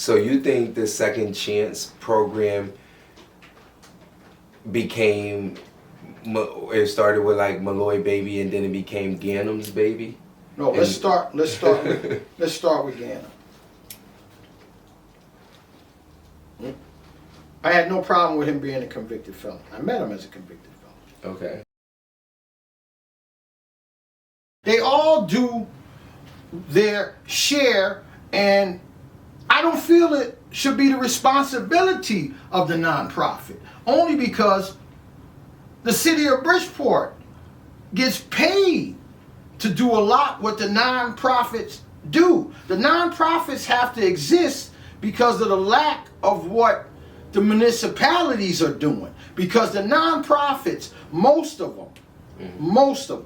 So you think the Second Chance program became, it started with like Malloy Baby and then it became Ganem's Baby? No, let's start with Ganem. I had no problem with him being a convicted felon. I met him as a convicted felon. Okay. They all do their share, and I don't feel it should be the responsibility of the nonprofit, only because the city of Bridgeport gets paid to do a lot what the nonprofits do. The nonprofits have to exist because of the lack of what the municipalities are doing. Because the nonprofits, most of them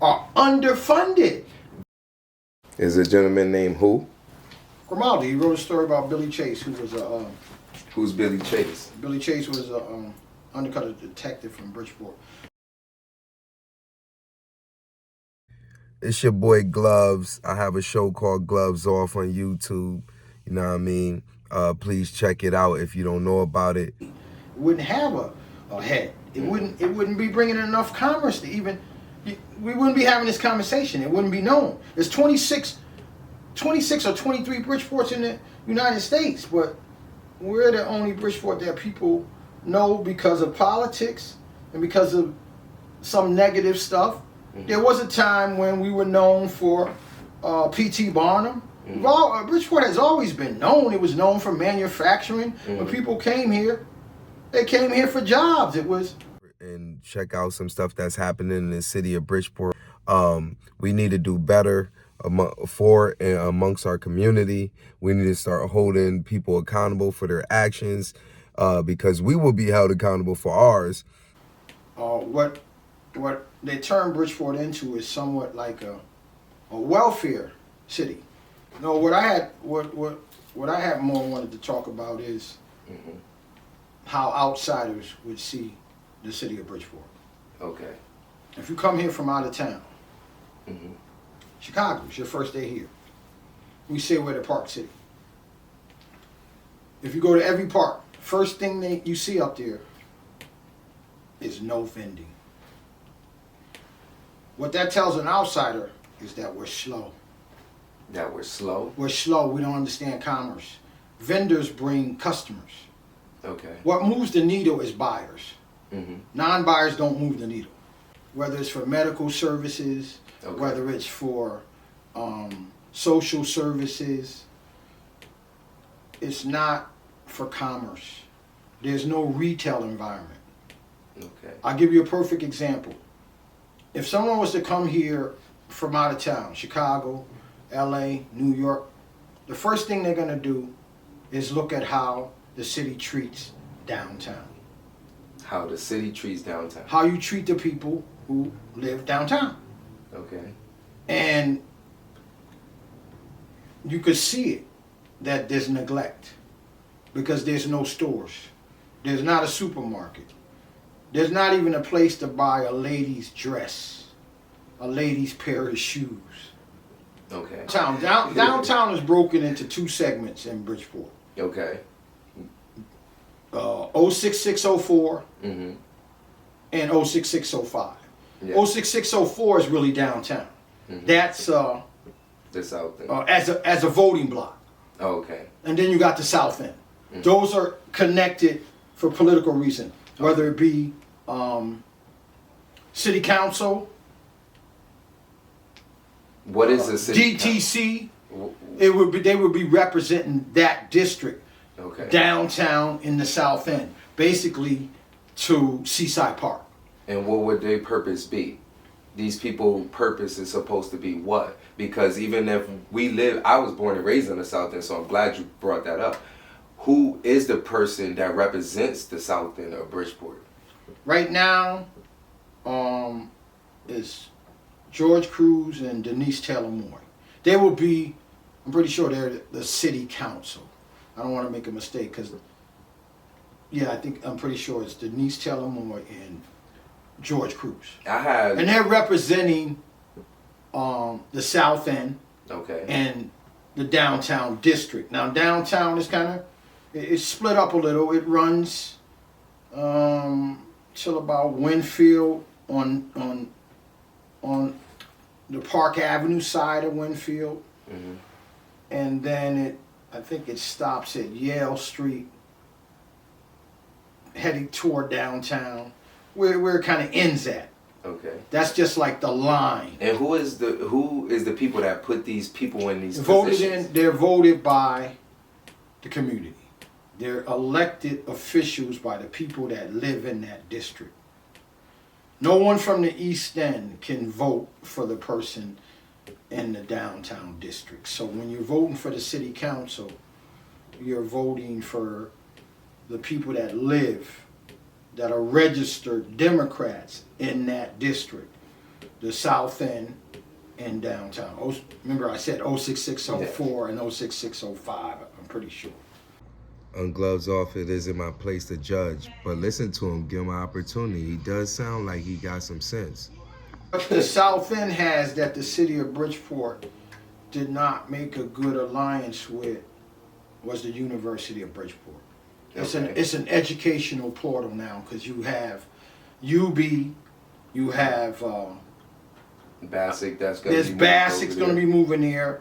are underfunded. Is a gentleman named who? Grimaldi, he wrote a story about Billy Chase, who was a... Who's Billy Chase? Billy Chase was a undercover detective from Bridgeport. It's your boy Glovez. I have a show called Gloves Off on YouTube. You know what I mean? Please check it out if you don't know about it. It wouldn't have a head. It wouldn't be bringing in enough commerce to even... We wouldn't be having this conversation. It wouldn't be known. There's 26 or 23 Bridgeports in the United States, but we're the only Bridgeport that people know because of politics and because of some negative stuff. There was a time when we were known for P.T. Barnum. Bridgeport has always been known. It was known for manufacturing. When people came here, they came here for jobs. It was... And check out some stuff that's happening in the city of Bridgeport. We need to do better amongst our community. We need to start holding people accountable for their actions because we will be held accountable for ours. What they turn Bridgeport into is somewhat like a welfare city. No, what I had more wanted to talk about is how outsiders would see the city of Bridgeport. Okay. If you come here from out of town, Chicago, it's your first day here. We say we're the Park City. If you go to every park, first thing you see up there is no vending. What that tells an outsider is that we're slow. That we're slow? We're slow. We don't understand commerce. Vendors bring customers. Okay. What moves the needle is buyers. Non-buyers don't move the needle. Whether it's for medical services, whether it's for social services, it's not for commerce. There's no retail environment. Okay. I'll give you a perfect example. If someone was to come here from out of town, Chicago, LA, New York, the first thing they're going to do is look at how the city treats downtown. How the city treats downtown. How you treat the people who live downtown. Okay. And you could see it, that there's neglect because there's no stores. There's not a supermarket. There's not even a place to buy a lady's dress, a lady's pair of shoes. Okay. Downtown is broken into two segments in Bridgeport. Okay. 06604 and 06605. Yeah. 06604 is really downtown. That's the south end. As a voting block. Oh, okay. And then you got the south end. Those are connected for political reason, whether it be city council. What is the city DTC? They would be representing that district. Okay. Downtown in the south end, basically to Seaside Park. And what would their purpose be? These people's purpose is supposed to be what? Because even if I was born and raised in the south end, so I'm glad you brought that up. Who is the person that represents the south end of Bridgeport? Right now, is George Cruz and Denise Taylor Moore. They will be, I'm pretty sure they're the city council. I don't want to make a mistake because, I'm pretty sure it's Denise Taylor Moore and George Cruz. And they're representing the South End. Okay. And the downtown district. Now downtown is kind of, it's split up a little. It runs till about Winfield on the Park Avenue side of Winfield, and then I think it stops at Yale Street, heading toward downtown, where it kind of ends at. Okay. That's just like the line. And who is the people that put these people in these positions? They're voted by the community. They're elected officials by the people that live in that district. No one from the East End can vote for the person in the downtown district. So when you're voting for the city council, you're voting for the people that live, that are registered Democrats in that district, the South End and downtown. Remember I said 06604 and 06605, I'm pretty sure. On Gloves Off, it isn't my place to judge, but listen to him, give him an opportunity. He does sound like he got some sense. What the South End has that the city of Bridgeport did not make a good alliance with was the University of Bridgeport. Okay. It's an educational portal now, because you have UB, you have Bassick, there's Bassick's going to be moving there.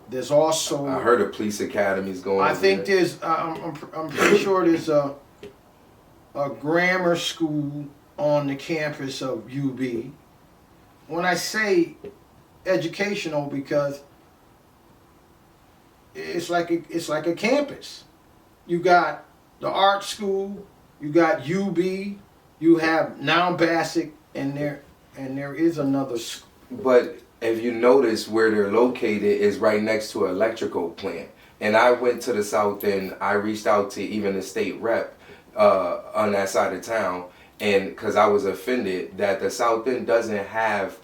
There's also, I heard a police academy's going. I think there. there's I'm pretty sure there's a grammar school on the campus of UB. When I say educational, because it's like a campus. You got the art school, you got UB, you have now Bassick, and there is another school. But if you notice, where they're located is right next to an electrical plant. And I went to the South End, I reached out to even the state rep on that side of town, and because I was offended that the South End doesn't have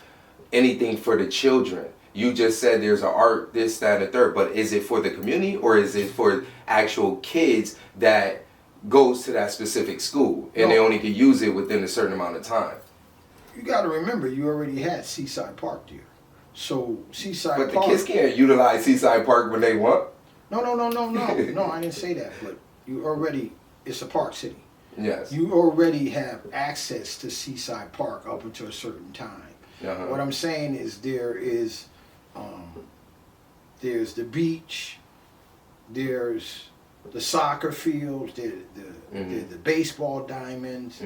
anything for the children. You just said there's an art, this, that, and the third, but is it for the community or is it for actual kids that goes to that specific school and they only can use it within a certain amount of time? You got to remember, you already had Seaside Park there. So Seaside Park. But the kids can't utilize Seaside Park when they want. No, I didn't say that, but you already, it's a park city. Yes. You already have access to Seaside Park up until a certain time. What I'm saying is there's the beach, there's the soccer fields, the baseball diamonds.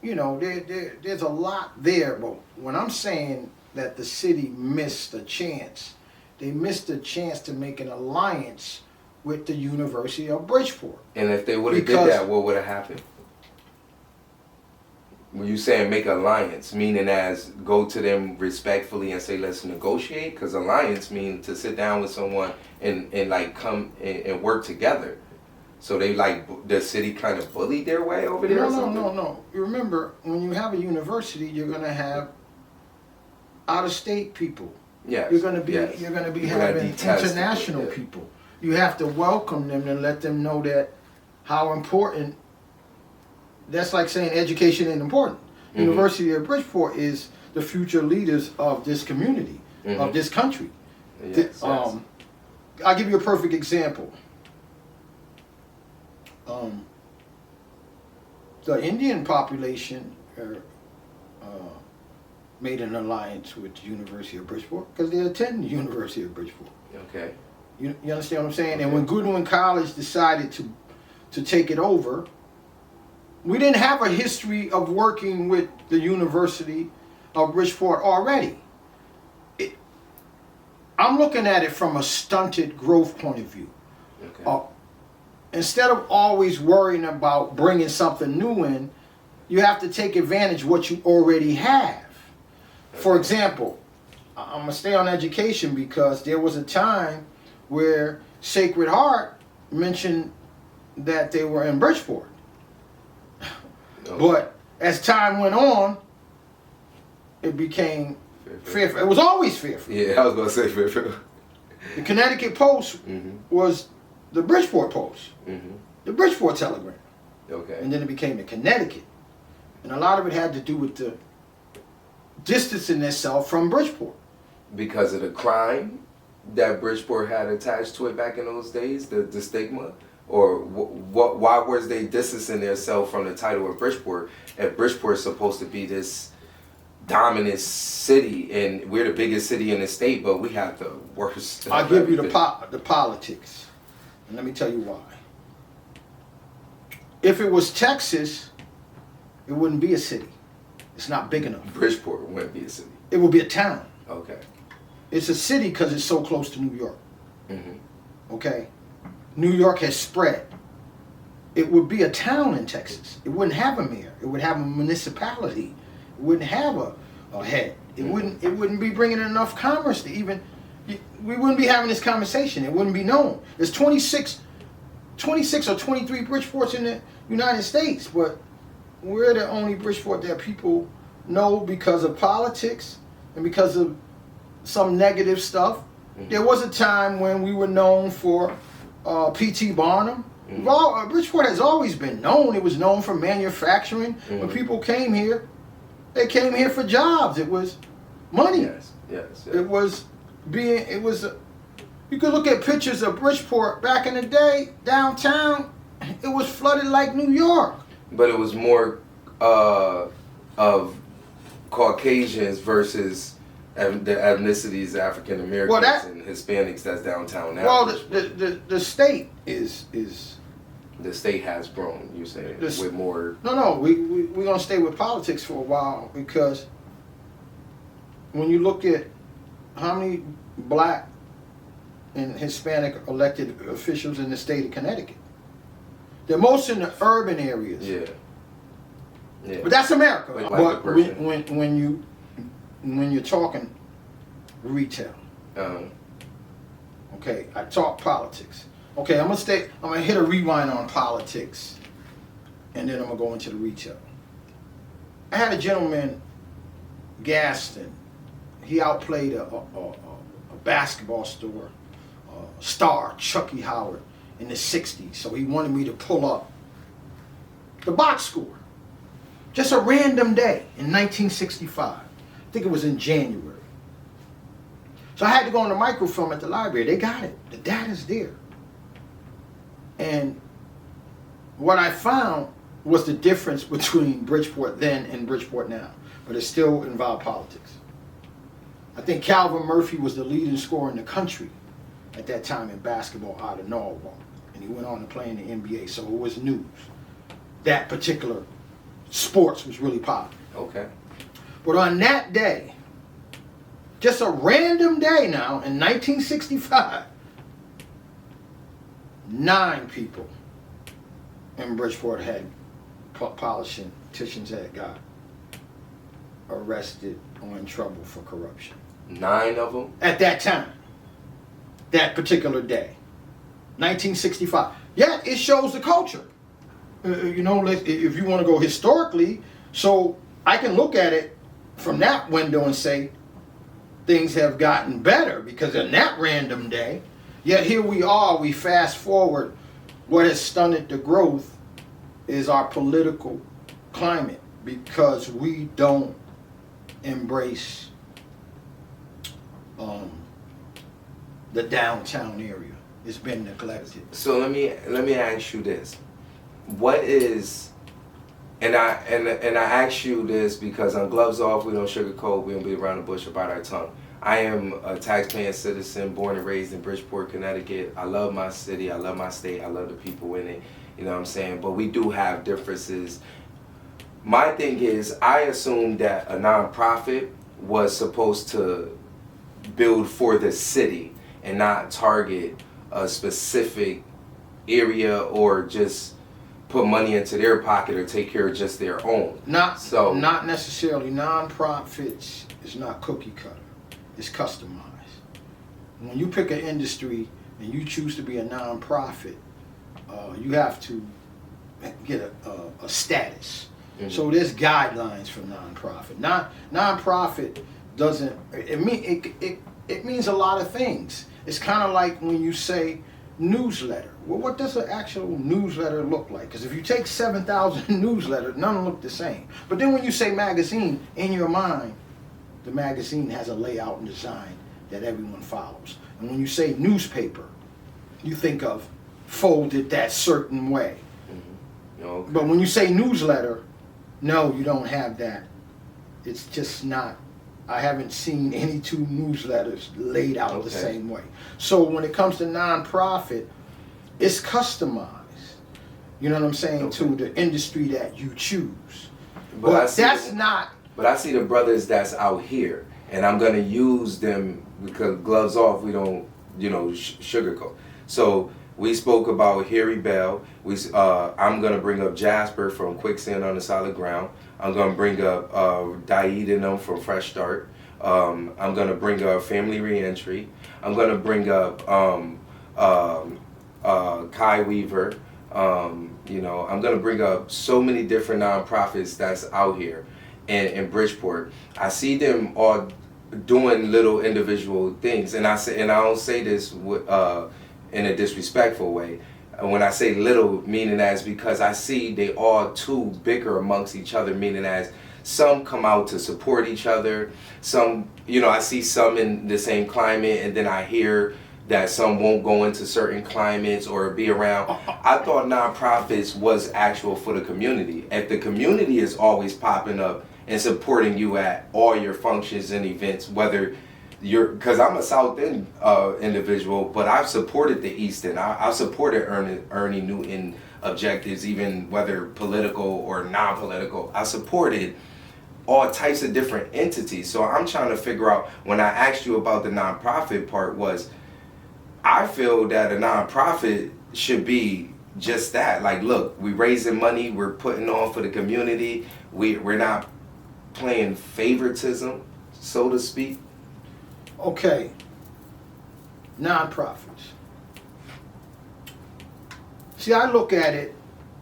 You know, there's a lot there. But when I'm saying that the city missed a chance, they missed a chance to make an alliance with the University of Bridgeport. And if they would have did that, what would have happened? When you saying make an alliance, meaning as go to them respectfully and say let's negotiate, because alliance means to sit down with someone and like come and work together. So they like the city kind of bullied their way over there. No. You remember, when you have a university, you're going to have out of state people. Yes. You're going to be having international people. You have to welcome them and let them know that how important. That's like saying education is important. University of Bridgeport is the future leaders of this community, of this country. Yes, I'll give you a perfect example. The Indian population made an alliance with the University of Bridgeport because they attend the University of Bridgeport. Okay. You understand what I'm saying? Okay. And when Goodwin College decided to take it over, we didn't have a history of working with the University of Bridgeport already. I'm looking at it from a stunted growth point of view. Okay. Instead of always worrying about bringing something new in, you have to take advantage of what you already have. Okay. For example, I'm going to stay on education because there was a time where Sacred Heart mentioned that they were in Bridgeport. Okay. But as time went on, it became Fairfield. It was always Fairfield. Yeah, I was going to say Fairfield. The Connecticut Post was the Bridgeport Post, the Bridgeport Telegram. Okay. And then it became the Connecticut. And a lot of it had to do with the distancing itself from Bridgeport. Because of the crime? that Bridgeport had attached to it back in those days, the stigma? Or why was they distancing themselves from the title of Bridgeport if Bridgeport is supposed to be this dominant city, and we're the biggest city in the state, but we have the worst. I'll give you the politics, and let me tell you why. If it was Texas, it wouldn't be a city. It's not big enough. Bridgeport wouldn't be a city. It would be a town. Okay. It's a city because it's so close to New York. Mm-hmm. Okay? New York has spread. It would be a town in Texas. It wouldn't have a mayor. It would have a municipality. It wouldn't have a head. It wouldn't be bringing in enough commerce to even. We wouldn't be having this conversation. It wouldn't be known. There's 26 or 23 Bridgeports in the United States, but we're the only Bridgeport that people know because of politics and because of some negative stuff. Mm-hmm. There was a time when we were known for P.T. Barnum. Mm-hmm. Bridgeport has always been known. It was known for manufacturing. Mm-hmm. When people came here, they came here for jobs. It was money. Yes. It was you could look at pictures of Bridgeport back in the day, downtown, it was flooded like New York. But it was more of Caucasians versus the ethnicities, African Americans and Hispanics that's downtown now. Well, the state is the state has grown, you're saying, with more. No, we're gonna stay with politics for a while, because when you look at how many black and Hispanic elected officials in the state of Connecticut, they're most in the urban areas. Yeah. But that's America. But when you're talking retail, okay, I talk politics. Okay, I'm gonna hit a rewind on politics, and then I'm gonna go into the retail. I had a gentleman, Gaston. He outplayed a basketball star, Chucky Howard, in the 60s. So he wanted me to pull up the box score. Just a random day in 1965. I think it was in January. So I had to go on the microfilm at the library. They got it. The data's there. And what I found was the difference between Bridgeport then and Bridgeport now. But it still involved politics. I think Calvin Murphy was the leading scorer in the country at that time in basketball out of Norwalk. And he went on to play in the NBA, so it was news. That particular sports was really popular. Okay. But on that day, just a random day now, in 1965, 9 people in Bridgeport had politicians that got arrested or in trouble for corruption. 9 of them? At that time. That particular day. 1965. Yet it shows the culture. If you want to go historically, so I can look at it from that window and say things have gotten better because in that random day. Yet here we are, we fast forward. What has stunted the growth is our political climate, because we don't embrace the downtown area. It's been neglected. So let me ask you this: what is, and I ask you this because on Gloves Off we don't sugarcoat, we don't beat around the bush about our tongue. I am a taxpaying citizen, born and raised in Bridgeport, Connecticut. I love my city, I love my state, I love the people in it. You know what I'm saying? But we do have differences. My thing is, I assumed that a nonprofit was supposed to build for the city and not target a specific area or just put money into their pocket or take care of just their own. Not necessarily. Nonprofits is not cookie cutter. It's customized. When you pick an industry and you choose to be a nonprofit, you have to get a status. Mm-hmm. So there's guidelines for nonprofit. Nonprofit doesn't. It means a lot of things. It's kind of like when you say newsletter. Well, what does an actual newsletter look like? Because if you take 7,000 newsletters, none look the same. But then when you say magazine, in your mind, the magazine has a layout and design that everyone follows. And when you say newspaper, you think of folded that certain way. Okay. But when you say newsletter, no, you don't have that. It's just not. I haven't seen any two newsletters laid out the same way. So when it comes to nonprofit, it's customized. You know what I'm saying, to the industry that you choose. But that's not. But I see the brothers that's out here, and I'm gonna use them because gloves off. We don't, sugarcoat. So we spoke about Harry Bell. I'm gonna bring up Jasper from Quicksand on the Solid Ground. I'm gonna bring up Daid and them from Fresh Start. I'm gonna bring up Family Reentry. I'm gonna bring up Kai Weaver. I'm gonna bring up so many different nonprofits that's out here in Bridgeport. I see them all doing little individual things, and I don't say this in a disrespectful way. When I say little, meaning as because I see they all too bicker amongst each other, meaning as some come out to support each other. Some, I see some in the same climate, and then I hear that some won't go into certain climates or be around. I thought nonprofits was actual for the community. If the community is always popping up and supporting you at all your functions and events, whether because I'm a South End individual, but I've supported the East End. I've supported Ernie Newton objectives, even whether political or non-political. I supported all types of different entities. So I'm trying to figure out, when I asked you about the nonprofit part, was I feel that a nonprofit should be just that. Like, look, we're raising money, we're putting on for the community. We're not playing favoritism, so to speak. Okay, nonprofits. See, I look at it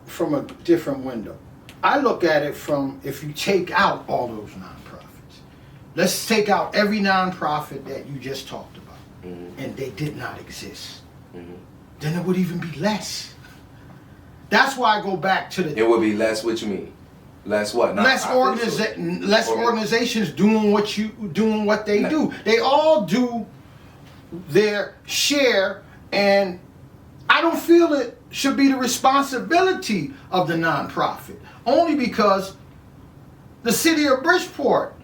from a different window. I look at it from, if you take out all those nonprofits, let's take out every nonprofit that you just talked about, and they did not exist, then it would even be less. That's why I go back to the... It would be less, what you mean? Less what? Less organizations doing what they do. They all do their share, and I don't feel it should be the responsibility of the nonprofit. Only because the city of Bridgeport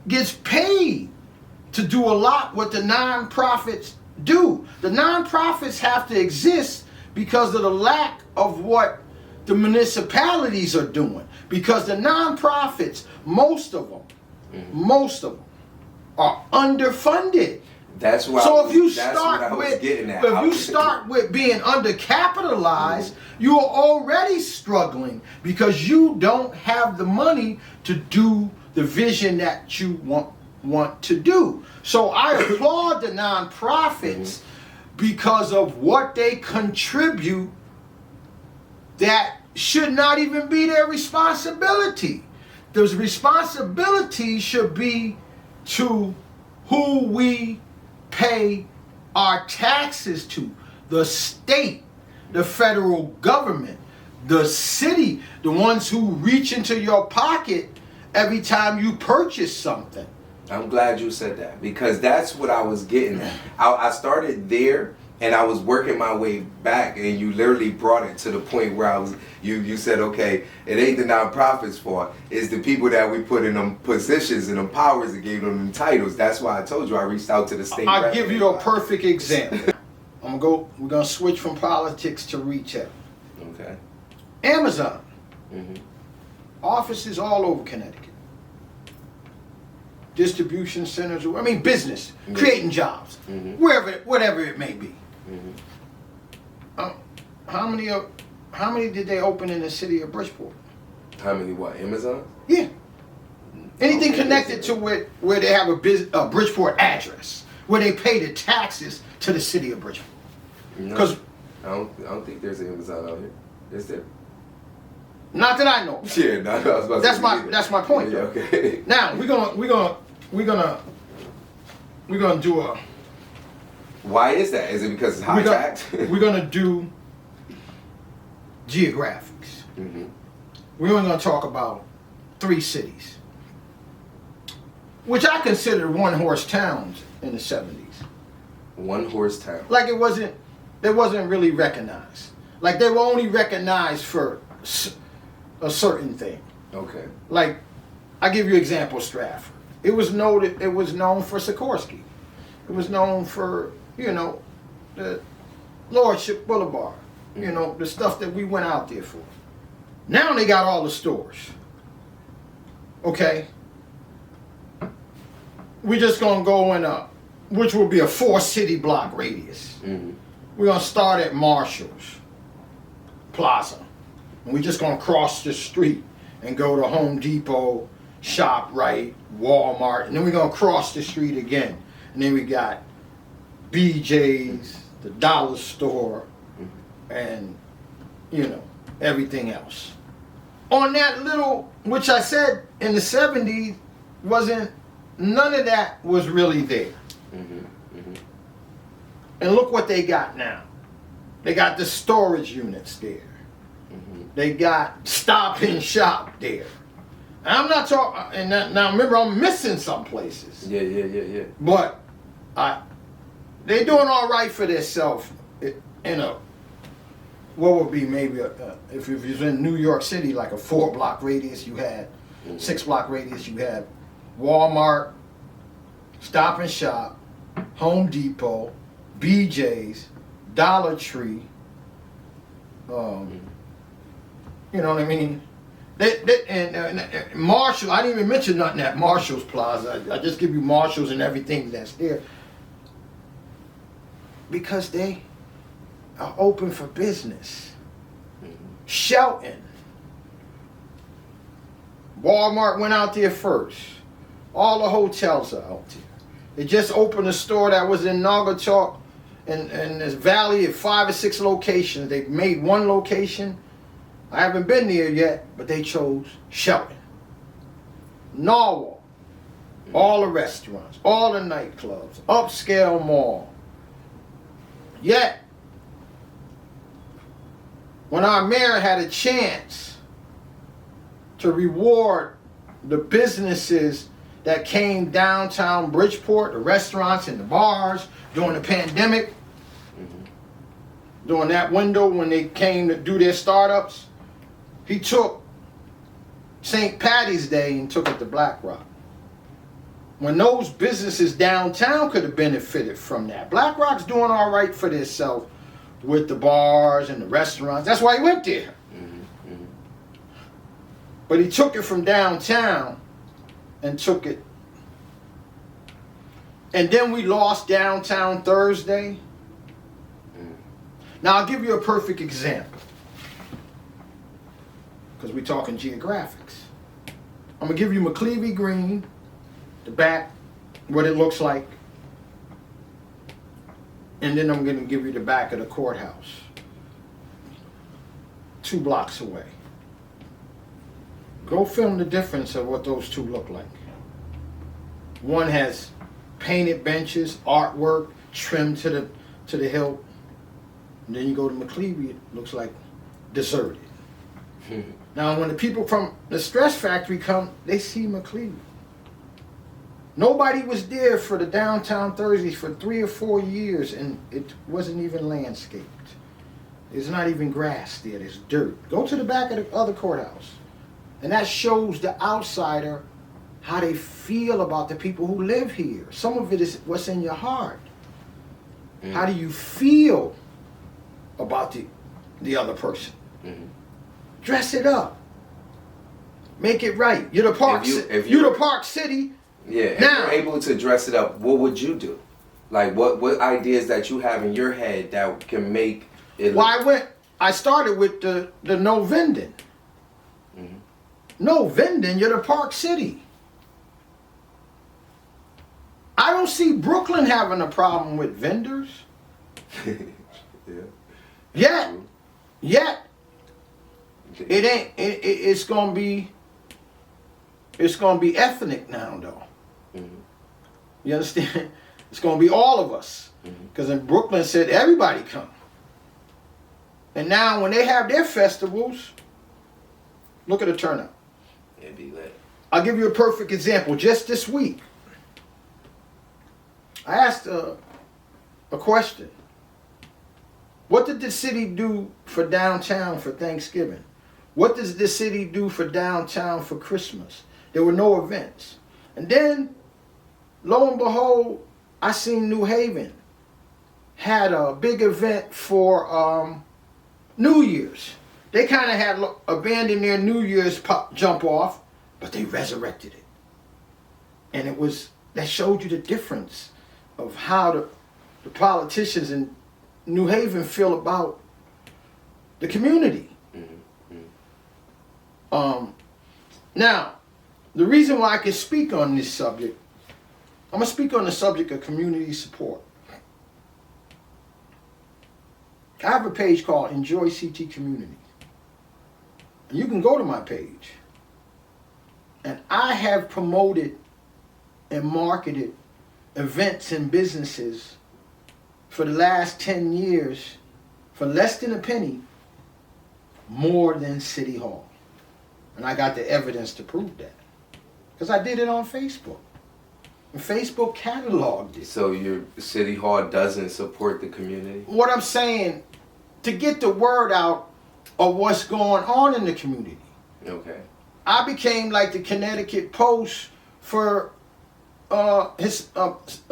gets paid to do a lot what the nonprofits do. The nonprofits have to exist because of the lack of what the municipalities are doing. Because the nonprofits, most of them are underfunded. That's why. So if you start with being undercapitalized, you are already struggling because you don't have the money to do the vision that you want to do. So I applaud the nonprofits because of what they contribute that should not even be their responsibility. The responsibility should be to who we pay our taxes to, the state, the federal government, the city, the ones who reach into your pocket every time you purchase something. I'm glad you said that, because that's what I was getting at. I started there and I was working my way back, and you literally brought it to the point where you said, okay, it ain't the nonprofits' fault, it's the people that we put in them positions and them powers and gave them titles. That's why I told you I reached out to the state. I'll give you a perfect example. We're gonna switch from politics to retail. Okay. Amazon. Offices all over Connecticut. Distribution centers, business, creating jobs, whatever it may be. How many did they open in the city of Bridgeport? How many what? Amazon? Yeah. Anything connected to where they have a Bridgeport address, where they pay the taxes to the city of Bridgeport. Because I don't think there's Amazon out here. Is there? Not that I know. Yeah, no, I was about to say that's my point. Yeah, okay. Now we're gonna do a. Why is that? Is it because it's hijacked? We're gonna do geographics. We're only gonna talk about 3 cities, which I consider one-horse towns in the 70s. One horse town. Like it wasn't really recognized. Like they were only recognized for a certain thing. Okay. Like, I give you example, Stratford. It was known for Sikorsky. It was known for, the Lordship Boulevard. The stuff that we went out there for. Now they got all the stores. Okay? We're just going to go in which will be a 4-city block radius. Mm-hmm. We're going to start at Marshall's Plaza. And we're just going to cross the street and go to Home Depot, ShopRite, Walmart. And then we're going to cross the street again. And then we got BJ's, the dollar store, and, everything else. On that little, which I said in the 70s, none of that was really there. Mm-hmm. Mm-hmm. And look what they got now. They got the storage units there. Mm-hmm. They got Stop and Shop there. And I'm not talking, and now remember, I'm missing some places. Yeah. But they're doing all right for themselves what would be maybe, if you're in New York City, like a 4-block radius, you had 6-block radius, you had Walmart, Stop and Shop, Home Depot, BJ's, Dollar Tree, you know what I mean? And Marshall, I didn't even mention nothing at Marshall's Plaza. I just give you Marshall's and everything that's there. Because they are open for business. Shelton. Walmart went out there first. All the hotels are out there. They just opened a store that was in Naugatuck and this valley of 5 or 6 locations. They made one location. I haven't been there yet, but they chose Shelton. Norwalk. All the restaurants, all the nightclubs, upscale mall. Yet, when our mayor had a chance to reward the businesses that came downtown Bridgeport, the restaurants and the bars during the pandemic, during that window when they came to do their startups, he took St. Patty's Day and took it to Black Rock. When those businesses downtown could have benefited from that. Black Rock's doing all right for themselves with the bars and the restaurants. That's why he went there. Mm-hmm. But he took it from downtown and took it. And then we lost downtown Thursday. Now I'll give you a perfect example. Because we're talking geographics. I'm going to give you McClevey Green, the back, what it looks like. And then I'm going to give you the back of the courthouse. 2 blocks away. Go film the difference of what those two look like. One has painted benches, artwork, trimmed to the hilt. And then you go to McClevey, it looks like deserted. Now when the people from the Stress Factory come, they see McClevey. Nobody was there for the downtown Thursdays for 3 or 4 years, and it wasn't even landscaped. There's not even grass there, there's dirt. Go to the back of the other courthouse. And that shows the outsider how they feel about the people who live here. Some of it is what's in your heart. How do you feel about the other person? Dress it up. Make it right. You're the Park you're the Park City. Yeah, if now, you're able to dress it up, what would you do? Like, what ideas that you have in your head that can make it look... Well, I started with the no vending. No vending, you're the Park City. I don't see Brooklyn having a problem with vendors. Yet, it ain't. It's gonna be ethnic now, though. You understand? It's gonna be all of us. Because in Brooklyn said everybody come. And now when they have their festivals, look at the turnout. It'd be lit. I'll give you a perfect example. Just this week, I asked a question. What did the city do for downtown for Thanksgiving? What does the city do for downtown for Christmas? There were no events. And then, lo and behold, I seen New Haven had a big event for New Year's. They kind of had abandoned their New Year's jump off, but they resurrected it. And that showed you the difference of how the politicians in New Haven feel about the community. Now, the reason why I can speak on this subject, I'm going to speak on the subject of community support. I have a page called Enjoy CT Community. And you can go to my page. And I have promoted and marketed events and businesses for the last 10 years for less than a penny more than City Hall. And I got the evidence to prove that. Because I did it on Facebook. And Facebook cataloged it. So your City Hall doesn't support the community? What I'm saying, to get the word out of what's going on in the community. Okay. I became like the Connecticut Post for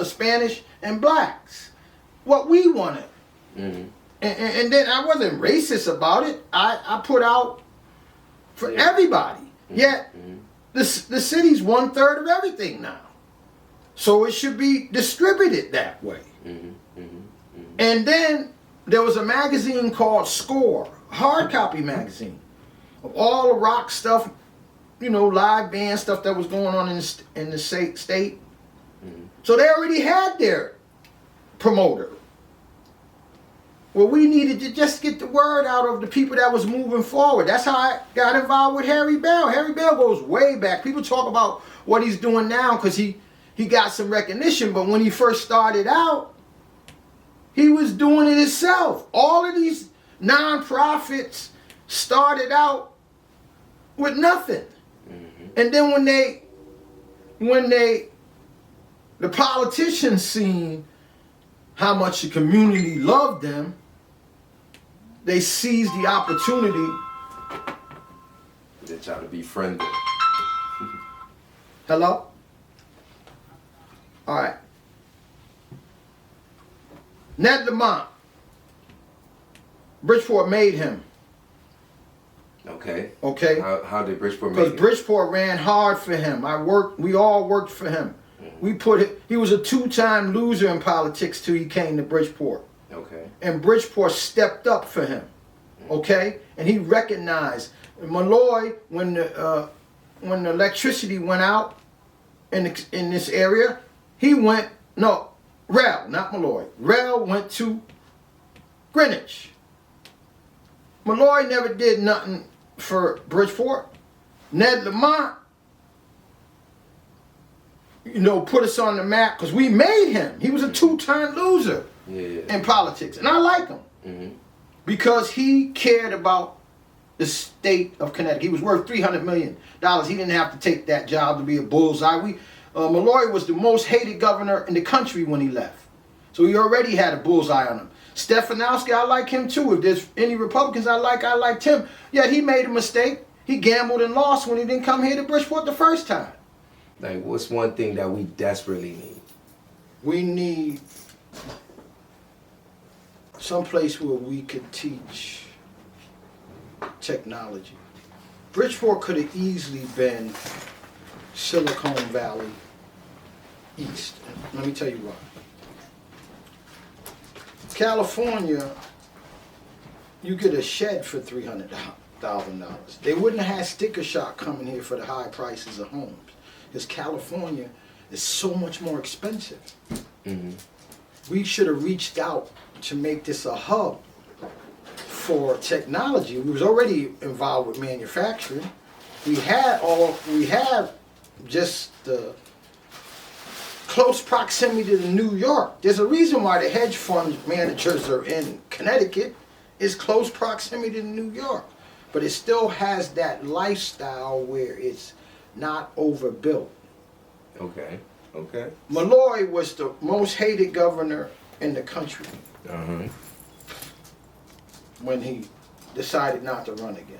Spanish and blacks. What we wanted. Mm-hmm. And then I wasn't racist about it. I put out for everybody. Mm-hmm. Yet the city's 1/3 of everything now. So it should be distributed that way. And then there was a magazine called Score, hard copy magazine, of all the rock stuff, live band stuff that was going on in the state. So they already had their promoter. Well, we needed to just get the word out of the people that was moving forward. That's how I got involved with Harry Bell. Harry Bell goes way back. People talk about what he's doing now because he got some recognition, but when he first started out, he was doing it himself. All of these nonprofits started out with nothing. And then when the politicians seen how much the community loved them, they seized the opportunity. They try to be friendly. Hello? All right. Ned Lamont. Bridgeport made him. Okay. Okay. How did Bridgeport make him? Because Bridgeport ran hard for him. We all worked for him. He was a 2-time loser in politics till he came to Bridgeport. Okay. And Bridgeport stepped up for him. Okay? And he recognized Malloy, when the electricity went out in this area, Rel, not Malloy. Rel went to Greenwich. Malloy never did nothing for Bridgeport. Ned Lamont, put us on the map because we made him. He was a 2-time loser in politics. And I like him because he cared about the state of Connecticut. He was worth $300 million. He didn't have to take that job to be a bullseye. Malloy was the most hated governor in the country when he left. So he already had a bullseye on him. Stefanowski, I like him too. If there's any Republicans I liked him. Yet he made a mistake. He gambled and lost when he didn't come here to Bridgeport the first time. Like, what's one thing that we desperately need? We need someplace where we could teach technology. Bridgeport could have easily been Silicon Valley East. Let me tell you why. California, you get a shed for $300,000. They wouldn't have had sticker shock coming here for the high prices of homes. Because California is so much more expensive. We should have reached out to make this a hub for technology. We was already involved with manufacturing. We have just the close proximity to New York. There's a reason why the hedge fund managers are in Connecticut. Is close proximity to New York. But it still has that lifestyle where it's not overbuilt. Okay. Okay. Malloy was the most hated governor in the country when he decided not to run again.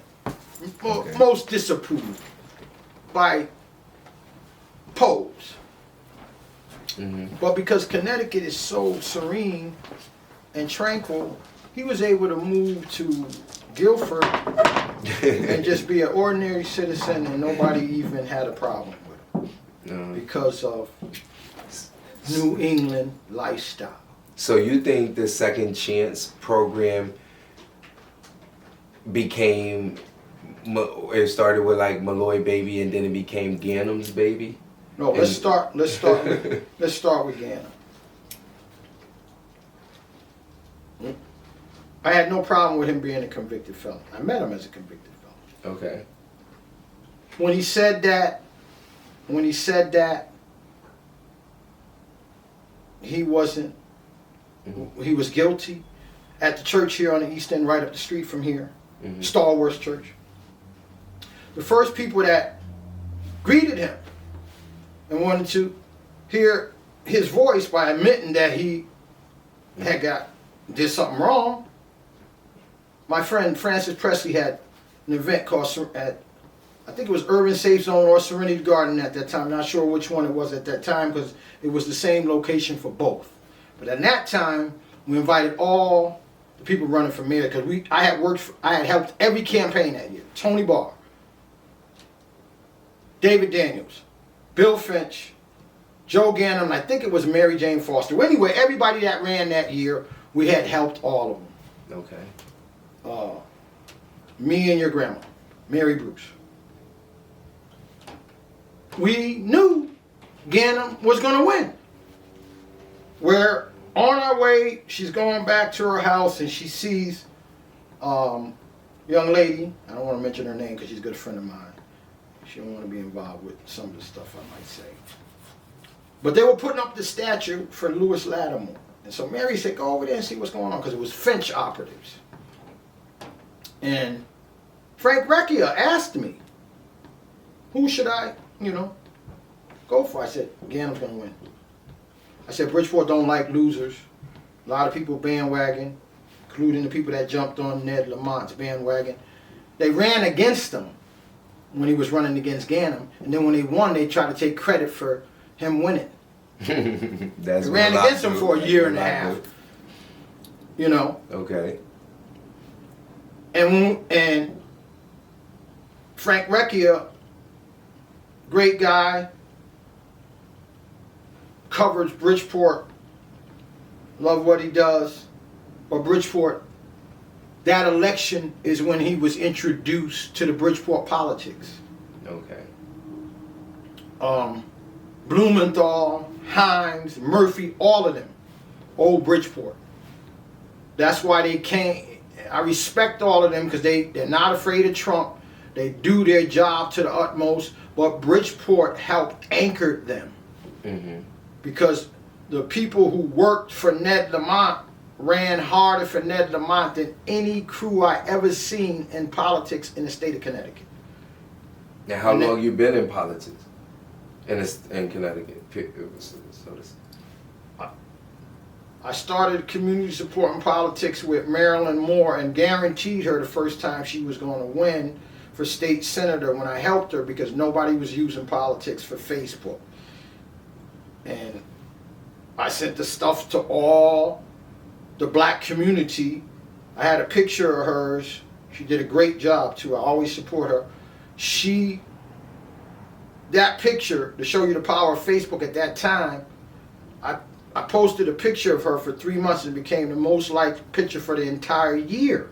Okay. Most disapproved by polls. But because Connecticut is so serene and tranquil, he was able to move to Guilford and just be an ordinary citizen, and nobody even had a problem with him because of New England lifestyle. So you think the Second Chance program became, it started with like Malloy baby and then it became Ganem's baby? No, let's start with Ganem. I had no problem with him being a convicted felon. I met him as a convicted felon. Okay. When he said that he wasn't, he was guilty at the church here on the East End, right up the street from here, Star Wars Church. The first people that greeted him and wanted to hear his voice by admitting that he did something wrong. My friend Francis Presley had an event called I think it was Urban Safe Zone or Serenity Garden at that time. Not sure which one it was at that time because it was the same location for both. But at that time, we invited all the people running for mayor because I had helped every campaign that year. Tony Barr, David Daniels, Bill Finch, Joe Ganem, and I think it was Mary Jane Foster. Well, anyway, everybody that ran that year, we had helped all of them. Okay. Me and your grandma, Mary Bruce. We knew Ganem was going to win. We're on our way. She's going back to her house and she sees young lady. I don't want to mention her name because she's a good friend of mine. She don't want to be involved with some of the stuff I might say. But they were putting up the statue for Lewis Lattimore. And so Mary said, go over there and see what's going on because it was Finch operatives. And Frank Recchia asked me, who should I, go for? I said, Ganem's going to win. I said, Bridgeport don't like losers. A lot of people bandwagon, including the people that jumped on Ned Lamont's bandwagon. They ran against him when he was running against Ganem. And then when he won, they tried to take credit for him winning. They ran against him for a year and a half. Okay. And Frank Recchia, great guy, covers Bridgeport, love what he does. But Bridgeport, that election is when he was introduced to the Bridgeport politics. Okay. Blumenthal, Himes, Murphy, all of them, old Bridgeport. That's why they came. I respect all of them because they're not afraid of Trump. They do their job to the utmost. But Bridgeport helped anchor them. Because the people who worked for Ned Lamont ran harder for Ned Lamont than any crew I ever seen in politics in the state of Connecticut. Now, how long you been in politics in Connecticut? I started community support and politics with Marilyn Moore and guaranteed her the first time she was going to win for state senator when I helped her because nobody was using politics for Facebook. And I sent the stuff to all the black community. I had a picture of hers. She did a great job too. I always support her. That picture, to show you the power of Facebook at that time, I posted a picture of her for 3 months and it became the most liked picture for the entire year.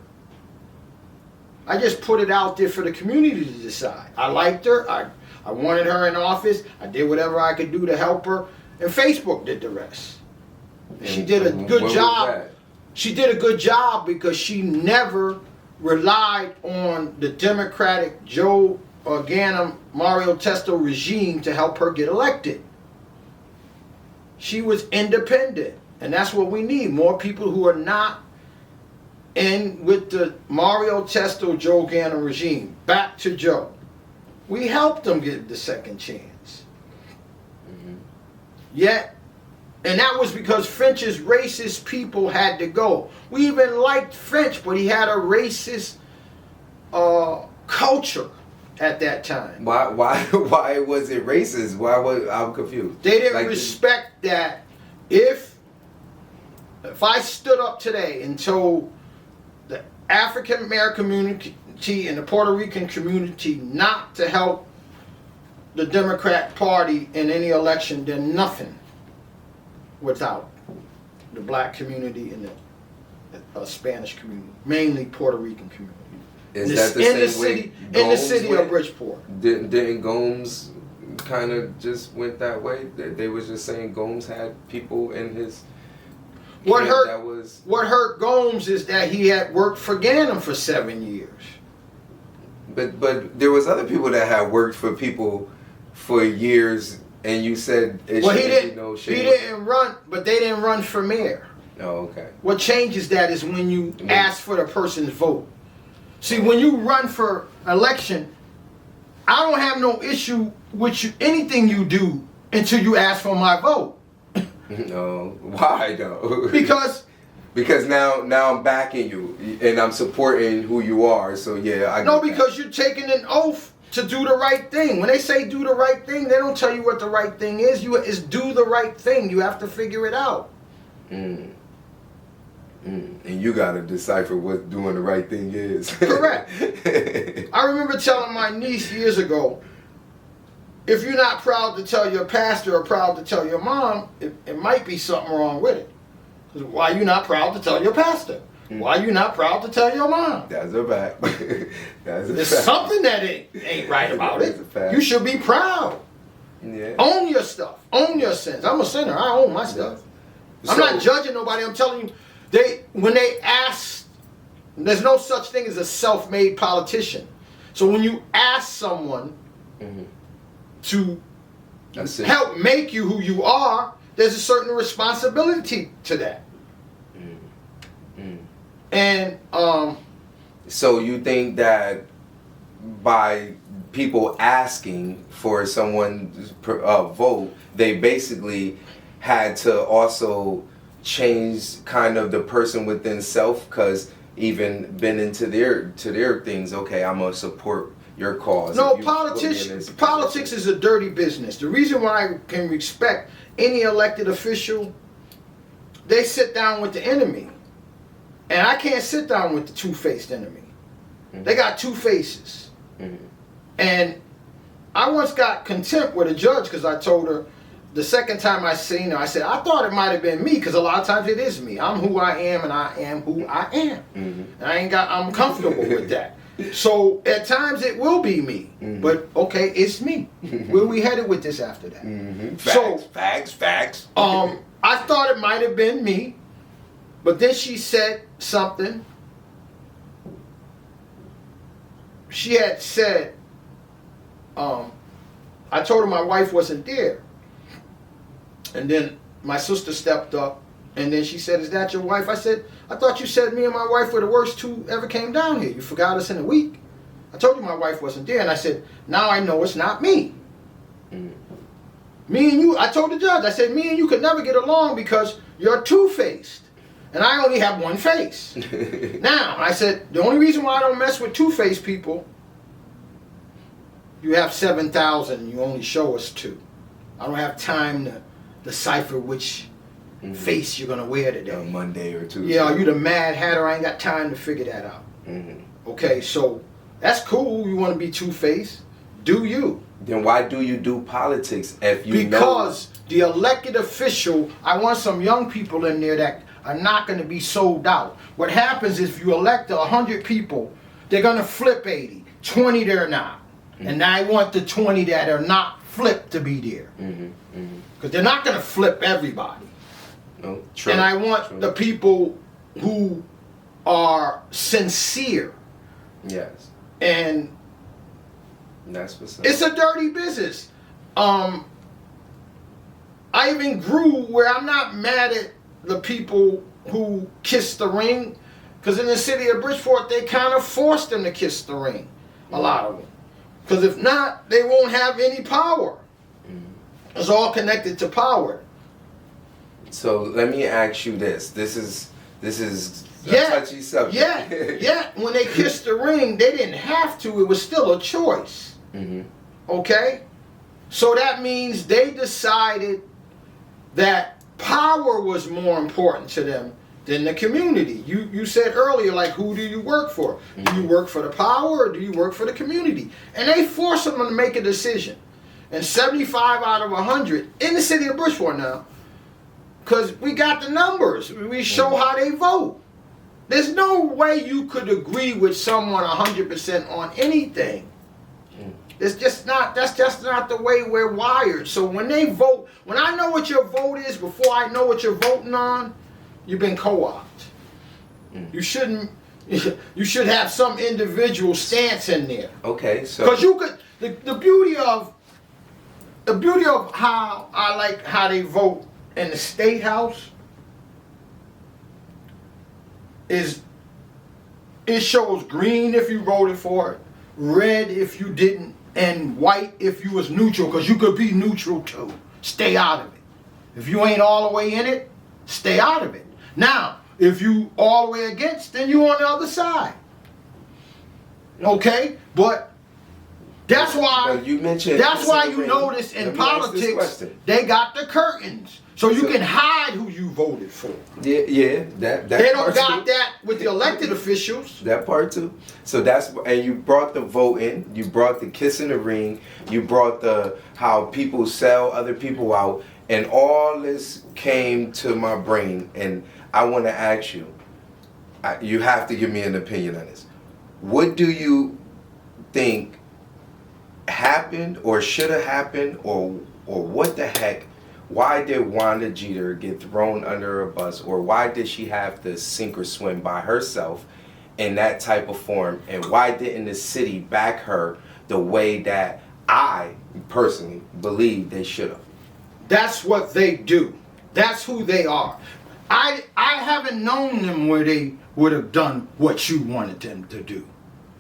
I just put it out there for the community to decide. I liked her. I wanted her in office. I did whatever I could do to help her. And Facebook did the rest. She did a good job. She did a good job because she never relied on the Democratic Joe Ganem, Mario Testo regime to help her get elected. She was independent. And that's what we need. More people who are not in with the Mario Testo, Joe Ganem regime. Back to Joe. We helped them get the second chance. Yet, and that was because French's racist people had to go. We even liked French, but he had a racist culture at that time. Why was it racist? I'm confused. They didn't respect that if I stood up today and told the African American community and the Puerto Rican community not to help the Democrat Party in any election, then nothing without the black community and the Spanish community, mainly Puerto Rican community. Is that the same way in the city of Bridgeport? Didn't Gomes kind of just went that way? They was just saying Gomes had people in his. What hurt Gomes is that he had worked for Ganem for 7 years. But there was other people that had worked for people for years, and you said he didn't run, but they didn't run for mayor. Oh, okay. What changes that is when you ask for the person's vote. See, when you run for election, I don't have no issue with anything you do until you ask for my vote. No, why though? Because now I'm backing you and I'm supporting who you are. So yeah, because you're taking an oath to do the right thing. When they say do the right thing, they don't tell you what the right thing is. It's do the right thing. You have to figure it out. And you got to decipher what doing the right thing is. Correct. I remember telling my niece years ago, if you're not proud to tell your pastor or proud to tell your mom, it might be something wrong with it. Why are you not proud to tell your pastor? Why are you not proud to tell your mom? That's a fact. There's something that ain't right about it. You should be proud. Yeah. Own your stuff. Own your sins. I'm a sinner. I own my stuff. I'm not judging nobody. I'm telling you, when they ask, there's no such thing as a self-made politician. So when you ask someone to help make you who you are, there's a certain responsibility to that. And so you think that by people asking for someone's vote, they basically had to also change kind of the person within self, because even been into their things. Okay, I'm gonna support your cause. No, politics is a dirty business. The reason why I can respect any elected official, they sit down with the enemy. And I can't sit down with the two-faced enemy. They got two faces. And I once got contempt with a judge because I told her, the second time I seen her, I said, I thought it might have been me, because a lot of times it is me. I'm who I am, and I am who I am. And I'm comfortable with that. So at times it will be me, but okay, it's me. Where we headed with this after that? Facts. I thought it might have been me, but then she said something. She had said, I told her my wife wasn't there. And then my sister stepped up, and then she said, is that your wife? I said, I thought you said me and my wife were the worst two ever came down here. You forgot us in a week. I told you my wife wasn't there. And I said, now I know it's not me. Me and you, I told the judge, I said, me and you could never get along because you're two-faced. And I only have one face. Now, I said, the only reason why I don't mess with two-faced people, you have 7,000 and you only show us 2. I don't have time to decipher which face you're going to wear today. On Monday or Tuesday. Yeah, are you the Mad Hatter? I ain't got time to figure that out. Okay, so that's cool. You want to be two-faced. Do you. Then why do you do politics if you Because the elected official, I want some young people in there that are not going to be sold out. What happens is if you elect 100 people, they're going to flip 80. 20 they're not. And I want the 20 that are not flipped to be there. Because they're not going to flip everybody. No, true. And I want the people who are sincere. Yes. And that's what's up. It's a dirty business. I even grew where I'm not mad at the people who kiss the ring, because in the city of Bridgeport they kind of forced them to kiss the ring, a lot of them. Because if not, they won't have any power. It's all connected to power. So let me ask you this. This is a touchy subject. Yeah. When they kissed the ring, they didn't have to. It was still a choice. Mm-hmm. Okay? So that means they decided that power was more important to them than the community. You said earlier, like, who do you work for? Mm-hmm. Do you work for the power or do you work for the community? And they forced them to make a decision. And 75 out of 100 in the city of Bridgeport now, because we got the numbers. We show how they vote. There's no way you could agree with someone 100% on anything. It's just not, that's just not the way we're wired. So when they vote, when I know what your vote is before I know what you're voting on, you've been co-opted. You should have some individual stance in there. Okay, so because you could, the beauty of how I like how they vote in the state house is it shows green if you voted for it, red if you didn't, and white if you was neutral, because you could be neutral too. Stay out of it. If you ain't all the way in it, stay out of it. Now, if you all the way against, then you on the other side. Okay? But that's why you mentioned that's why you notice in politics they got the curtains. So you can hide who you voted for. Yeah, that they don't got that with the elected officials. That part too. So and you brought the vote in, you brought the kiss in the ring, you brought the how people sell other people out, and all this came to my brain, and I want to ask you, you have to give me an opinion on this. What do you think happened or should have happened, or what the heck? Why did Wanda Jeter get thrown under a bus, or why did she have to sink or swim by herself in that type of form, and why didn't the city back her the way that I personally believe they should have? That's what they do. That's who they are. I haven't known them where they would have done what you wanted them to do.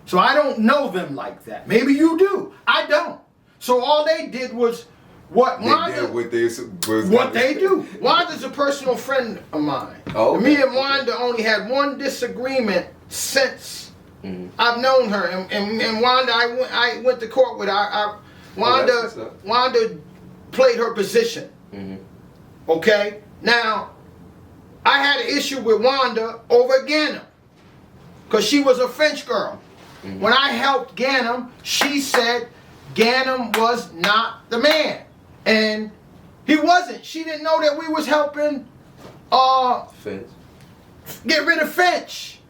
So I don't know them like that. Maybe you do. I don't. So all they did was what they do. Wanda's a personal friend of mine. Oh, okay. Me and Wanda only had one disagreement since I've known her. And Wanda, I went to court with her. Wanda played her position. Okay? Now, I had an issue with Wanda over Ganem, because she was a French girl. When I helped Ganem, she said Ganem was not the man. And he wasn't. She didn't know that we was helping Finch. Get rid of Finch.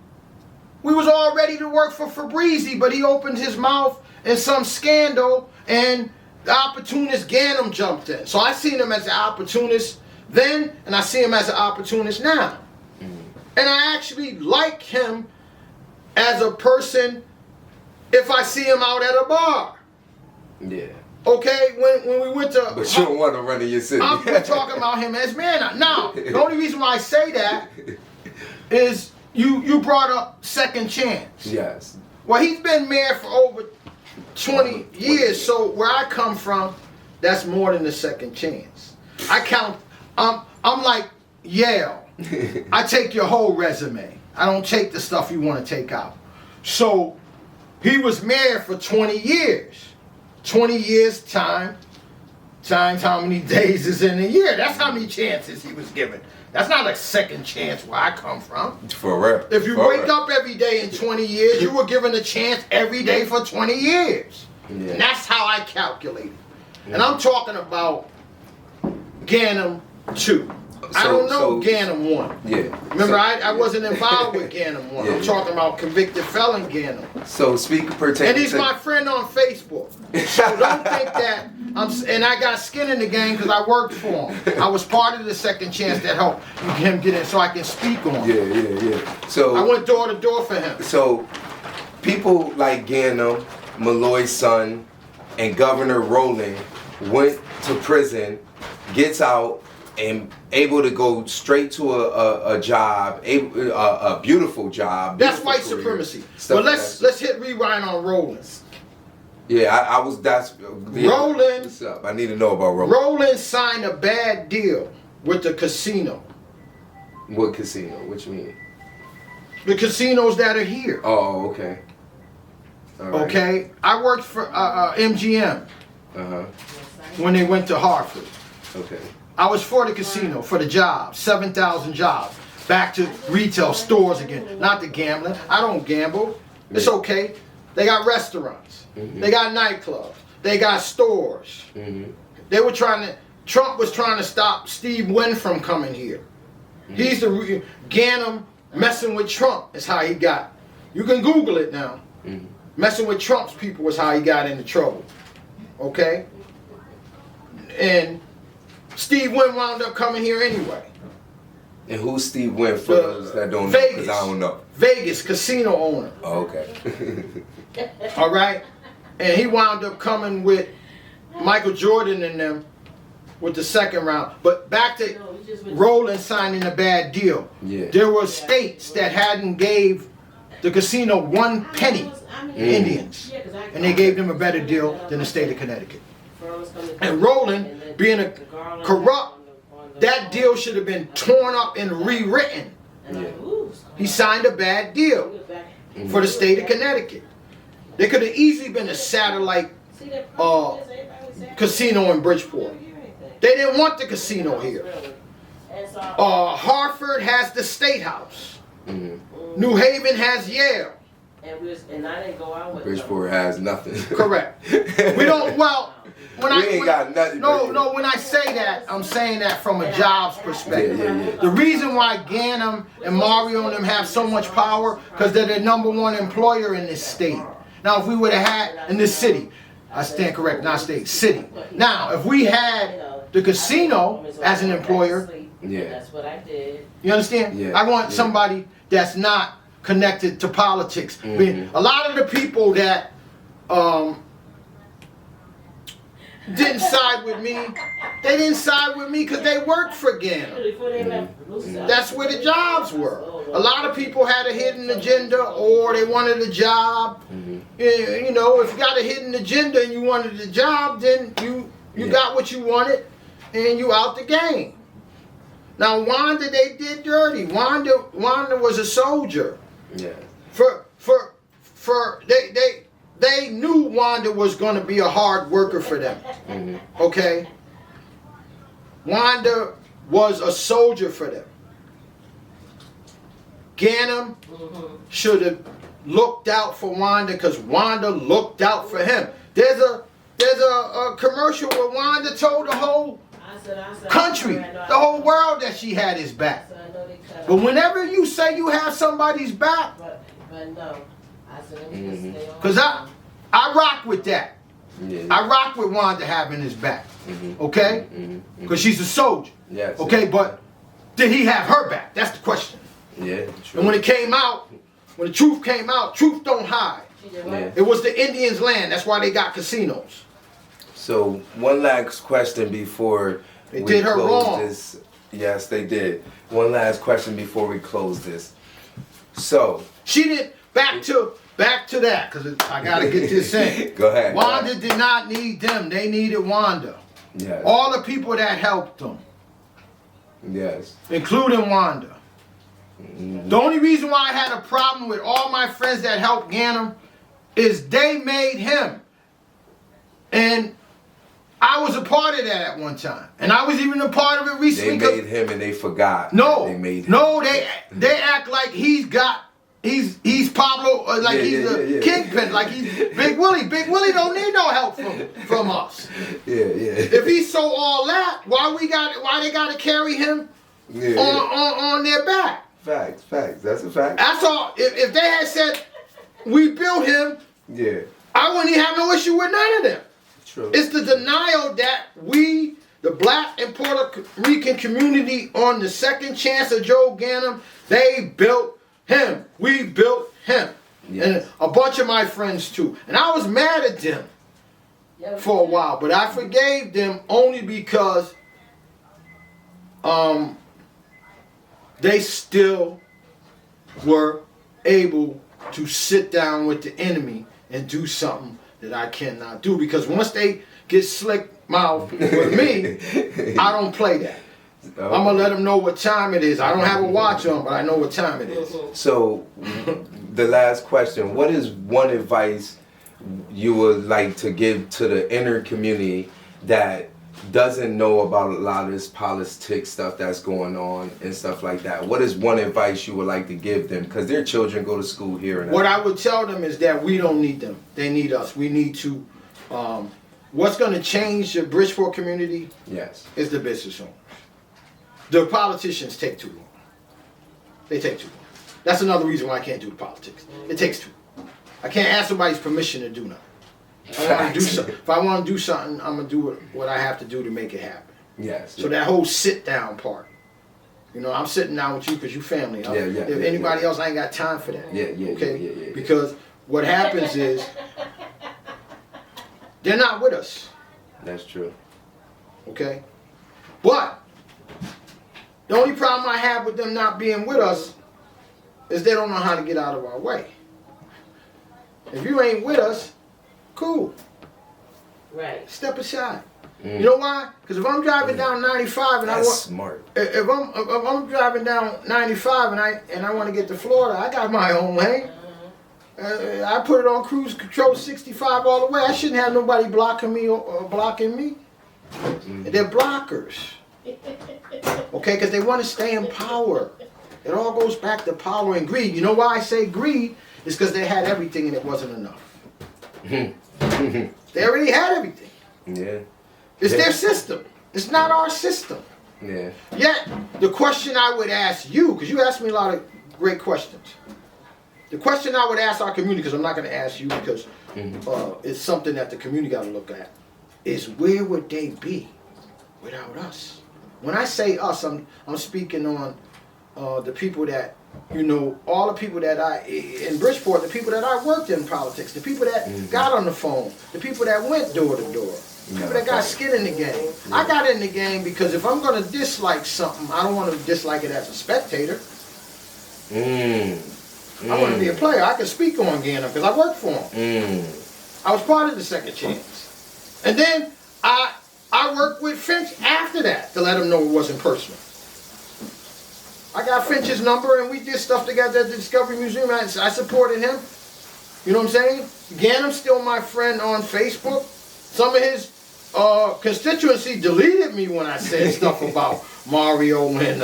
We was all ready to work for Fabrizi, but he opened his mouth in some scandal, and the opportunist Ganem jumped in. So I seen him as an opportunist then, and I see him as an opportunist now. And I actually like him as a person if I see him out at a bar. Yeah. Okay, when we went to... But you don't want to run in your city. I'm talking about him as man. Now, the only reason why I say that is you brought up second chance. Yes. Well, he's been mayor for over 20 years, so where I come from, that's more than a second chance. I count... I'm like Yale. I take your whole resume. I don't take the stuff you want to take out. So, he was mayor for 20 years. 20 years times how many days is in a year. That's how many chances he was given. That's not a second chance where I come from. For real. If you wake up every day in 20 years, you were given a chance every day for 20 years. Yeah. And that's how I calculate it. Yeah. And I'm talking about Ganem 2. I don't know Ganem 1. Yeah. Remember, I wasn't involved with Ganem 1. Yeah. I'm talking about convicted felon Ganem. So speaking pertaining and he's my friend on Facebook. So don't think that and I got skin in the game because I worked for him. I was part of the second chance that helped him get in so I can speak on him. Yeah. So I went door to door for him. So people like Ganem, Malloy's son, and Governor Rowland went to prison, gets out, and able to go straight to a job, a beautiful job. That's white supremacy. But let's hit rewind on Rowland. Yeah, I was. That's Roland. What's up? I need to know about Roland. Roland signed a bad deal with the casino. What casino? What you mean? The casinos that are here. Oh, okay. All right. Okay, I worked for MGM when they went to Hartford. Okay. I was for the casino, for the jobs, 7,000 jobs. Back to retail stores again, not the gambling. I don't gamble. It's okay. They got restaurants. They got nightclubs. They got stores. They were Trump was trying to stop Steve Wynn from coming here. He's the Ganem messing with Trump is how he got. You can Google it now. Messing with Trump's people was how he got into trouble. Okay? And Steve Wynn wound up coming here anyway. And who's Steve Wynn for those that don't know? Because I don't know. Vegas casino owner. Oh, okay. All right? And he wound up coming with Michael Jordan and them with the second round. But back to Roland signing a bad deal. Yeah. There were states that hadn't gave the casino 1 penny, Indians. And they gave them a better deal than the state of Connecticut. And Roland, being a corrupt, that deal should have been torn up and rewritten. He signed a bad deal for the state of Connecticut. There could have easily been a satellite casino in Bridgeport. They didn't want the casino here. Hartford has the State House. New Haven has Yale. And I didn't go out with Bridgeport has nothing. Correct. We don't. Well, when we ain't got nothing. No. When I say that, I'm saying that from a jobs perspective. The reason why Ganem and Mario and them have so much power because they're the #1 employer in this state. Now, if we would have had in this city, I stand correct, not state, city. Now, if we had the casino as an employer, that's what I did. you understand? Yeah. I want somebody that's not connected to politics. I mean, a lot of the people that didn't side with me, they didn't side with me because they worked for Ganem. That's where the jobs were. A lot of people had a hidden agenda or they wanted a job. You know, if you got a hidden agenda and you wanted a job, then you got what you wanted and you out the game. Now Wanda, they did dirty. Wanda was a soldier. Yeah. They knew Wanda was going to be a hard worker for them. Okay? Wanda was a soldier for them. Ganem should have looked out for Wanda because Wanda looked out for him. There's a commercial where Wanda told the whole country, the whole world that she had his back. But whenever you say you have somebody's back, because I rock with that. I rock with Wanda having his back. Okay? Because she's a soldier. Yes. Okay, but did he have her back? That's the question. Yeah, true. And when it came out, when the truth came out, truth don't hide. Yeah. It was the Indians' land. That's why they got casinos. So one last question before They we did her close wrong. this. Yes, they did. One last question before we close this. So She did back to that because I gotta get this in. Go ahead. Wanda did not need them. They needed Wanda. Yes. All the people that helped them, Yes. including Wanda. The only reason why I had a problem with all my friends that helped Ganem is they made him. And I was a part of that at one time. And I was even a part of it recently. They made him and they forgot. No, They made him. no, they act like he's Pablo, like he's a kingpin, like he's Big Willie. Big Willie don't need no help from us. Yeah. If he's so all that, why they gotta carry him on their back? Facts. That's a fact. That's all. If they had said we built him, Yeah. I wouldn't even have no issue with none of them. True. It's the denial that we, the black and Puerto Rican community on the second chance of Joe Ganem, they built him. We built him. Yes. And a bunch of my friends too. And I was mad at them for a while, but I forgave them only because they still were able to sit down with the enemy and do something that I cannot do, because once they get slick mouth with me, I don't play that. I'm gonna let them know what time it is. I don't have a watch on, but I know what time it is. So, the last question: what is one advice you would like to give to the inner community that doesn't know about a lot of this politics stuff that's going on and stuff like that? What is one advice you would like to give them? Because their children go to school here. And what I would tell them is that we don't need them. They need us. We need to. What's going to change the Bridgeport community? Yes. Is the business owners. The politicians take too long. They take too long. That's another reason why I can't do the politics. It takes too long. I can't ask somebody's permission to do nothing. If I want to do something, I'm gonna do what I have to do to make it happen. Yes. So that whole sit down part, you know, I'm sitting down with you because you family. If anybody else, I ain't got time for that. Okay. Because what happens is they're not with us. That's true. Okay. But the only problem I have with them not being with us is they don't know how to get out of our way. If you ain't with us, cool. Right. Step aside. You know why? Because if I'm driving down 95 and That's I want smart. If I'm driving down 95 and I want to get to Florida, I got my own way. I put it on cruise control 65 all the way. I shouldn't have nobody blocking me or blocking me. They're blockers. Okay, because they want to stay in power. It all goes back to power and greed. You know why I say greed? It's because they had everything and it wasn't enough. They already had everything. Yeah. It's their system. It's not our system. Yeah. Yet, the question I would ask you, because you asked me a lot of great questions. The question I would ask our community, because I'm not going to ask you because it's something that the community got to look at, is where would they be without us? When I say us, I'm speaking on the people that, you know, all the people that in Bridgeport, the people that I worked in politics, the people that got on the phone, the people that went door to door, the people that got skin in the game. I got in the game because if I'm going to dislike something, I don't want to dislike it as a spectator. I want to be a player. I can speak on Ganem because I worked for him. I was part of the Second Chance. And then I worked with Finch after that to let him know it wasn't personal. I got Finch's number and we did stuff together at the Discovery Museum. I supported him. You know what I'm saying? Ganem's still my friend on Facebook. Some of his constituency deleted me when I said stuff about Mario and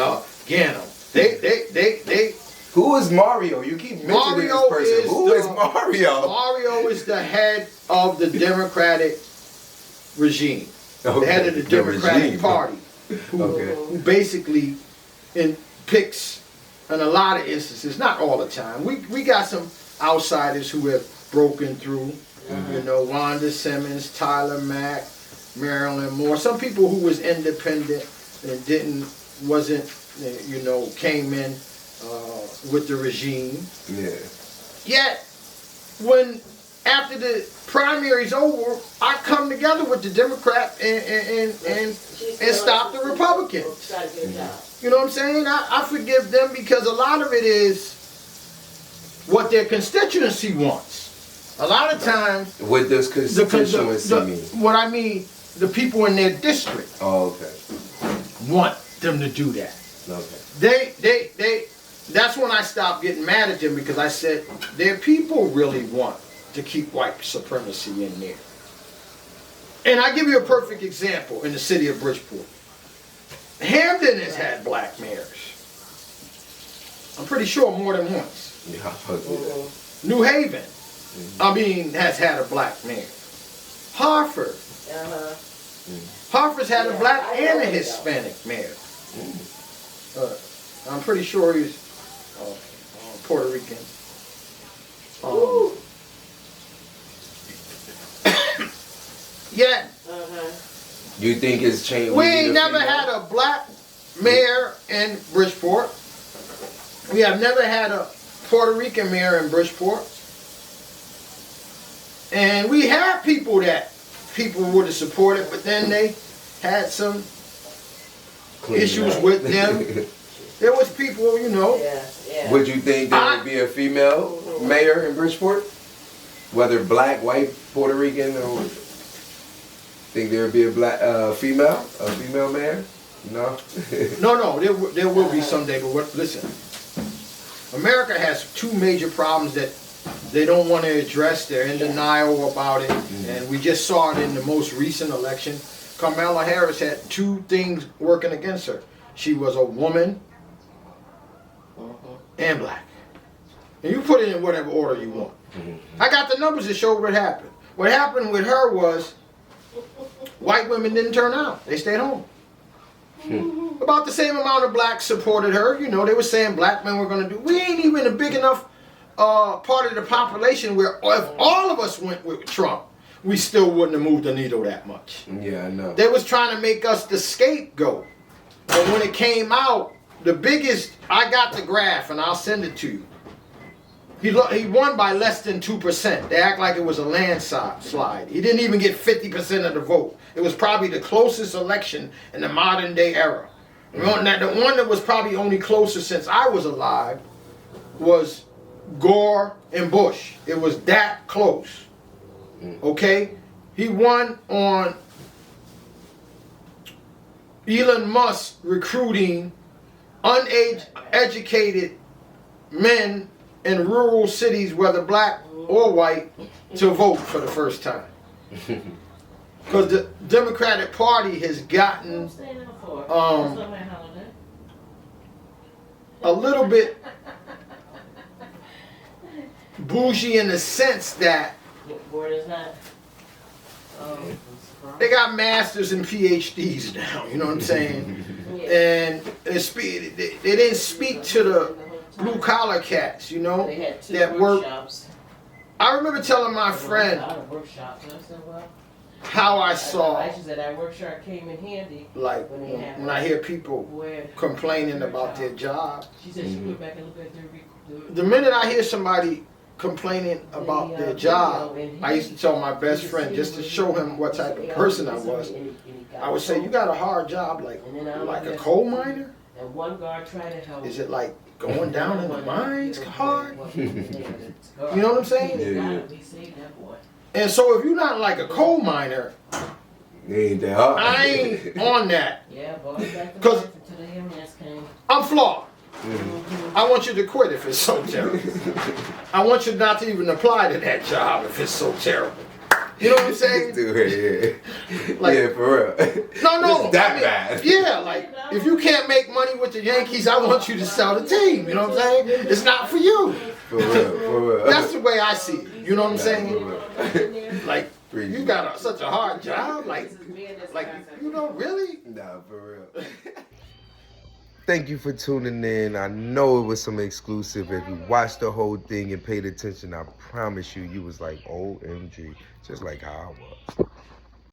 Ganem. They Who is Mario? You keep mentioning this person. Who is Mario? Mario is the head of the Democratic regime. Okay. The head of the Democratic Party. Who basically picks, in a lot of instances, not all the time. We got some outsiders who have broken through. You know, Wanda Simmons, Tyler Mack, Marilyn Moore. Some people who was independent and wasn't, you know, came in with the regime. Yeah. Yet, when after the primary's over, I come together with the Democrat and stop the Republicans. You know what I'm saying? I forgive them because a lot of it is what their constituency wants. A lot of times, what does constituency mean? What I mean, the people in their district. Oh, okay. Want them to do that. Okay. That's when I stopped getting mad at them because I said, their people really want to keep white supremacy in there. And I give you a perfect example in the city of Bridgeport. Hampton has had black mayors. I'm pretty sure more than once. Yeah. New Haven, has had a black mayor. Hartford. Hartford's had a black and a Hispanic mayor. I'm pretty sure he's Puerto Rican. Yeah. You think it's changed? We ain't never had a black mayor in Bridgeport. We have never had a Puerto Rican mayor in Bridgeport. And we had people that people would have supported, but then they had some issues with them. There was people, you know. Yeah. Would you think there would be a female mayor in Bridgeport? Whether black, white, Puerto Rican, or think there would be a black female mayor? No. No, there will be someday. But listen, America has two major problems that they don't want to address. They're in denial about it, and we just saw it in the most recent election. Kamala Harris had two things working against her. She was a woman and black. And you put it in whatever order you want. I got the numbers that show what happened. What happened with her was white women didn't turn out. They stayed home. About the same amount of blacks supported her. You know, they were saying black men were going to do. We ain't even a big enough part of the population where if all of us went with Trump, we still wouldn't have moved the needle that much. Yeah, I know. They was trying to make us the scapegoat. But when it came out, the biggest, I got the graph and I'll send it to you. He won by less than 2%. They act like it was a landslide. He didn't even get 50% of the vote. It was probably the closest election in the modern day era. The one that was probably only closer since I was alive was Gore and Bush. It was that close. Okay? He won on Elon Musk recruiting uneducated men in rural cities, whether black or white, to vote for the first time. Because the Democratic Party has gotten a little bit bougie in the sense that they got masters and PhDs now, you know what I'm saying? And they didn't speak to the blue collar cats, you know, that work. I remember telling my friend how I saw, that workshop came in handy. like when I hear people complaining about their job. She said she went back and looked at The minute I hear somebody complaining about their job, I used to tell my best friend, just to show him what type of person I was, I would say, you got a hard job, like a coal miner? And one guard tried to help. Is it like going down in the mines hard? You know what I'm saying? Yeah. And so if you're not like a coal miner, Ain't that hard. I ain't on that. Yeah, because I'm flawed. Mm-hmm. I want you to quit if it's so terrible. I want you not to even apply to that job if it's so terrible. You know what I'm saying? Dude, yeah. Like, yeah, for real. No. It's that bad. Yeah, like, if you can't make money with the Yankees, I want you to sell the team. You know what I'm saying? It's not for you. For real. That's the way I see it. You know what I'm saying? Like, you got such a hard job. Like, you know, really? Nah, for real. Thank you for tuning in. I know it was some exclusive. If you watched the whole thing and paid attention, I promise you, you was like, OMG, just like how I was.